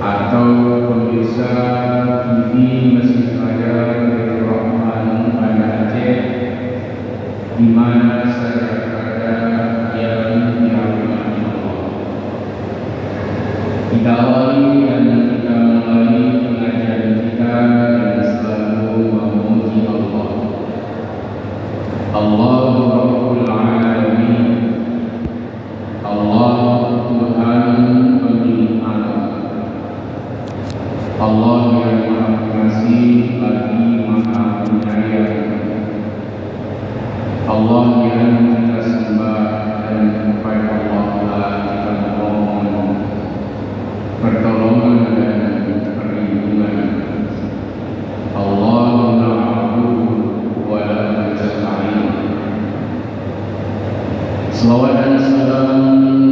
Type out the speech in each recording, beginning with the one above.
atau pemirsa TV Masjid Raya Baitur Rahman Banda Aceh di mana saja berada yang dirahmati Allah. Kita awali dan kita mulai pengajian kita dengan selalu memuji Allah. Allahu Rabbul Alamin. Allah Tuhan pemilik alam. Allah yang Maha Pengasih lagi Maha Penyayang. Allah yang kita sembah dan kepada Allah lah kita mohon pertolongan dan perlindungan. Allah na'budu wa la nasta'in. Selawat dan salam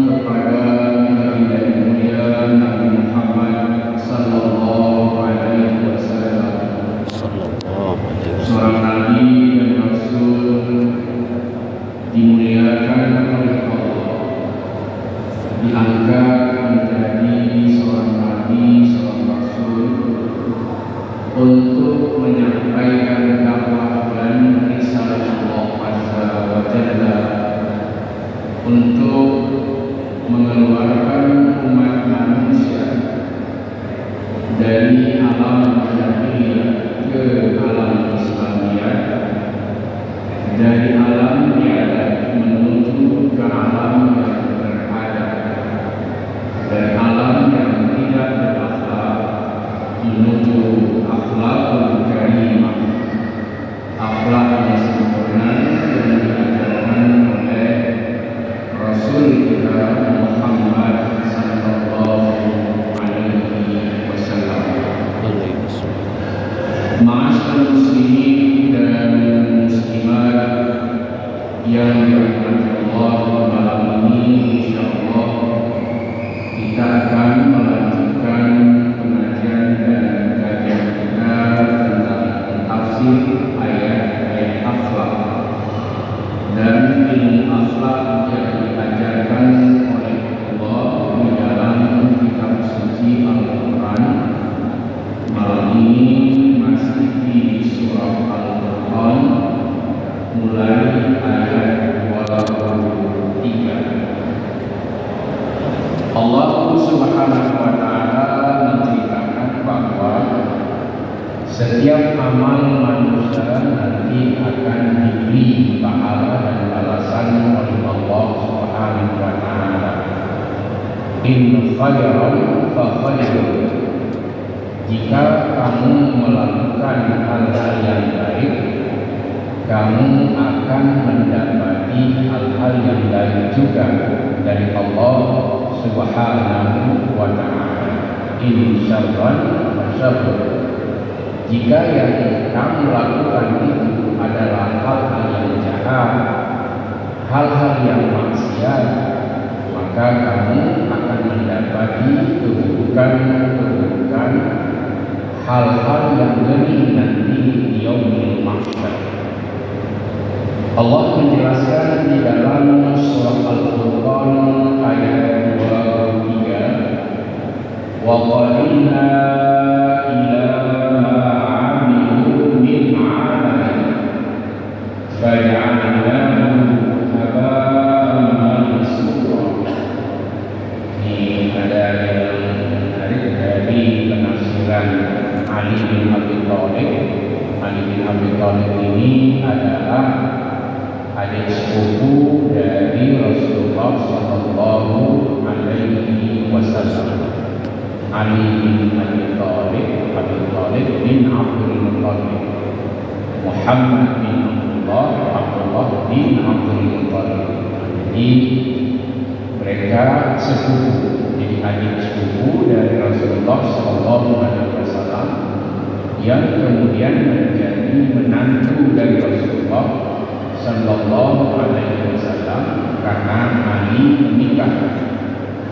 kepada baginda yang mulia Nabi Muhammad sallallahu alaihi wasallam. Seorang nabi dan rasul dimuliakan oleh Allah, diangkat menjadi seorang nabi, seorang rasul untuk menyampaikan dakwah dan risalah Allah Azza wa Jalla, untuk mengeluarkan umat manusia dari alam jahiliyah ke alam Islamiyah, dari alam biadab menuju ke alam yang beradab, dari alam yang tidak berakhlak menuju akhlakul karimah, akhlak yang sempurna yang diajarkan oleh Rasul kita Muhammad sallallahu alaihi wasallam. Ma'asyiral muslimin dan muslimat yang dirahmati Allah, malam ini insyaallah kita akan melanjutkan pengajian dan kajian kita tentang tafsir ayat-ayat akhlak dan ilmu akhlak yang diajarkan oleh Allah di dalam kitab suci Al-Quran. Malam ini masih di surah Al-Furqan, mulai ayat 23. Allah Subhanahu wa taala menceritakan bahwa setiap amal manusia nanti akan diberi pahala dan balasan oleh Allah Subhanahu wa taala. In khairan fa khairun. Jika kamu melakukan hal-hal yang baik, kamu akan mendapati hal-hal yang baik juga dari Allah Subhanahu wa taala. In syarran fa syarrun. Jika yang kamu lakukan itu adalah hal-hal yang jahat, hal-hal yang maksiat, maka kamu akan mendapati keburukan-keburukan, hal-hal yang ngeri nanti di yaumil mahsyar. Allah menjelaskan di dalam surah Al-Furqan ayat 23, wa qadimna ila ma 'amilu min 'amalin faj'alnahu haba'an mansura. Ini ada yang menarik dari penafsiran Ali bin Abi Thalib. Ali bin Abi Thalib ini adalah adik sepupu dari Rasulullah sallallahu alaihi wasallam. Ali bin Abi Thalib, Abi Thalib bin Abdul Muttalib, Muhammad bin Abdullah, Abdullah bin Abdul Muttalib. Jadi mereka sepupu, jadi adik sepupu dari Rasulullah sallallahu alaihi wasallam yang kemudian menjadi menantu dari Rasulullah sallallahu alaihi wasallam karena Ali menikah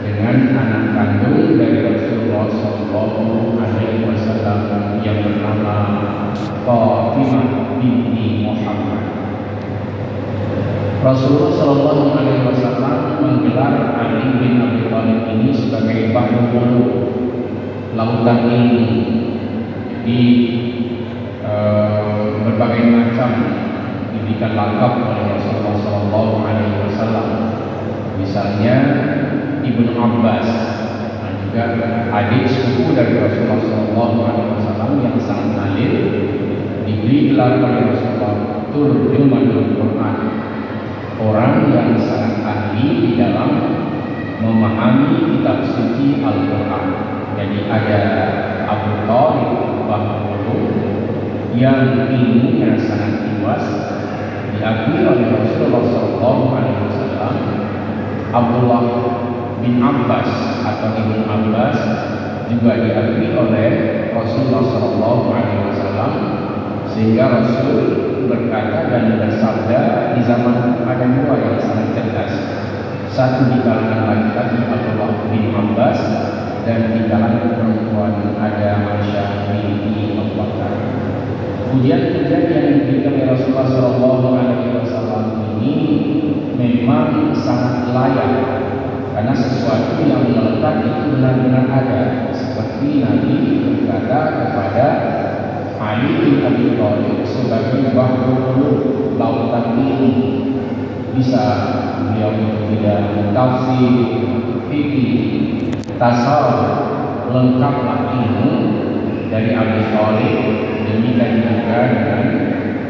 dengan anak kandung dari Rasulullah sallallahu alaihi wasallam yang bernama Fatimah binti Muhammad. Rasulullah sallallahu alaihi wasallam menggelar Ali bin Abi Thalib ini sebagai Bahrul Ulum, lautan ilmu. Jadi berbagai macam diberikan lengkap oleh Rasulullah SAW. Misalnya Ibnu Abbas, dan juga adik sepupu dari Rasulullah SAW yang sangat alim, diberi gelar oleh Rasulullah turjumanul Quran, orang yang sangat ahli di dalam memahami kitab suci Al-Quran. Jadi ada Abu Thalib yang ilmunya sangat luas, diakui oleh Rasulullah SAW. Abdullah bin Abbas atau Ibnu Abbas juga diakui oleh Rasulullah SAW, sehingga Rasul berkata dan bersabda, di zaman ada dua yang sangat cerdas. Satu di kalangan laki-laki Abdullah bin Abbas, dan di kalangan perempuan ada Aisyah binti Abu Bakar. Pujian-pujian yang diberikan oleh Rasulullah SAW ini memang sangat layak, karena sesuatu yang melekat itu benar-benar ada. Seperti Nabi berkata kepada Ali bin Abi Thalib sebagai bahrul lautan ilmu. Bisa beliau itu tidak tafsir, fikih, tasawuf, lengkaplah ilmu dari Abi Thalib. Demikian juga dengan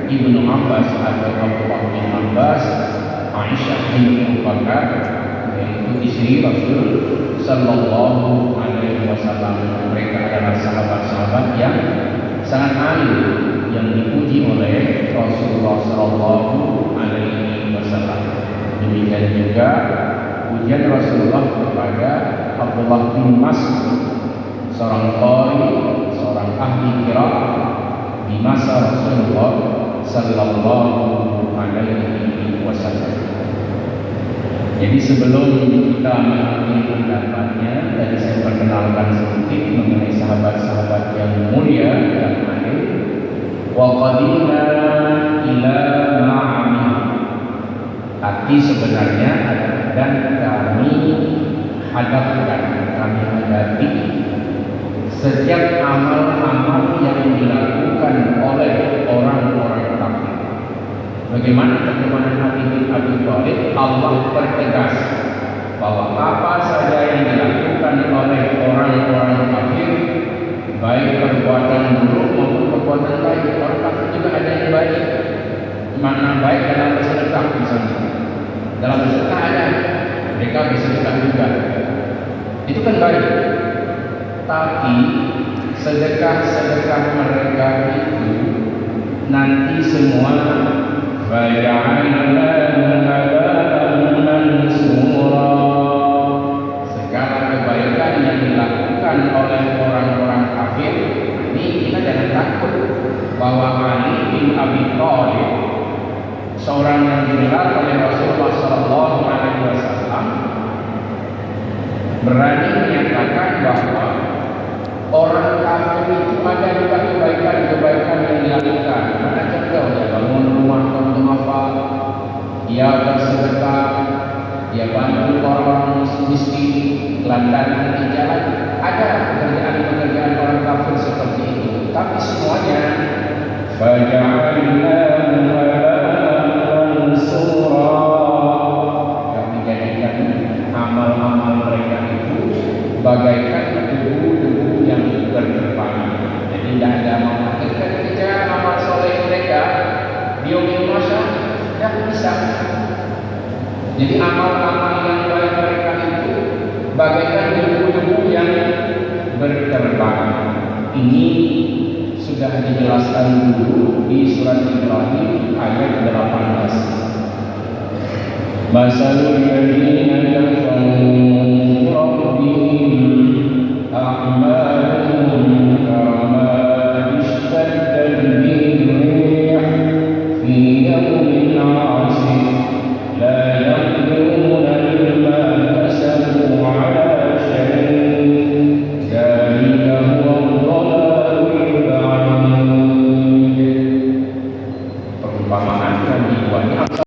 Ibnu Abbas atau Abdullah bin Abbas, Aisyah binti Abu Bakar, yaitu istri Rasul Sallallahu Alaihi Wasallam. Mereka adalah sahabat-sahabat yang sangat alim, yang dipuji oleh Rasulullah Sallallahu Alaihi Wasallam. Demikian juga pujian Rasulullah kepada Abdullah bin Mas'ud, seorang qari, seorang ahli qiraat di masa Rasulullah Sallallahu Alaihi Wasallam. Jadi sebelum kita mengambil pendapatnya, tadi saya perkenalkan sedikit mengenai sahabat-sahabat yang mulia dan alim. Wa qadimna ila ma'amil, arti sebenarnya adalah dan kami hadapkan, kami hadapi setiap amal-amal yang dilakukan oleh orang-orang kafir. Bagaimana perjalanan hati bin Abi Thalib, Allah pertegas bahwa apa saja yang dilakukan oleh orang-orang kafir, baik perbuatan buruk maupun perbuatan baik. Orang kafir juga ada yang baik. Mana baik dalam bersedekah misalnya. Dalam bersedekah ada, mereka bersedekah juga. Itu kan baik. Tapi sedekah-sedekah mereka itu nanti semua segala kebaikan yang dilakukan oleh orang-orang kafir, ini kita jangan takut bahwa Ali bin Abi Thalib, seorang yang digelar oleh Rasulullah SAW, berani menyatakan bahwa orang kafir itu ada juga kebaikan-kebaikan yang dilakukan. Mana contohnya? Bangun rumah untuk apa? Dia bersedekah, dia bantu orang miskin, gelandangan di jalan. Ada pekerjaan-pekerjaan orang kafir seperti itu. Tapi semuanya kami jadikan amal-amal mereka itu bagaikan debu-debu yang berterbangan. Jadi tidak ada amal. Ketika amal soleh mereka biomil masa tidak bisa. Jadi amal-amal yang baik mereka itu bagaikan debu-debu yang berterbangan. Ini sudah dijelaskan dulu di surat Ibrahim ayat 18. Masalul ladzina kafaru rabbihim a'maluhum karamadin ishtaddat bihi ar-rih fi yawmin 'asif la yaqdiruna mimma kasabu 'ala syai'in dzalika huwa ad-dhalalul ba'id. Perumpamaan yang dibuatnya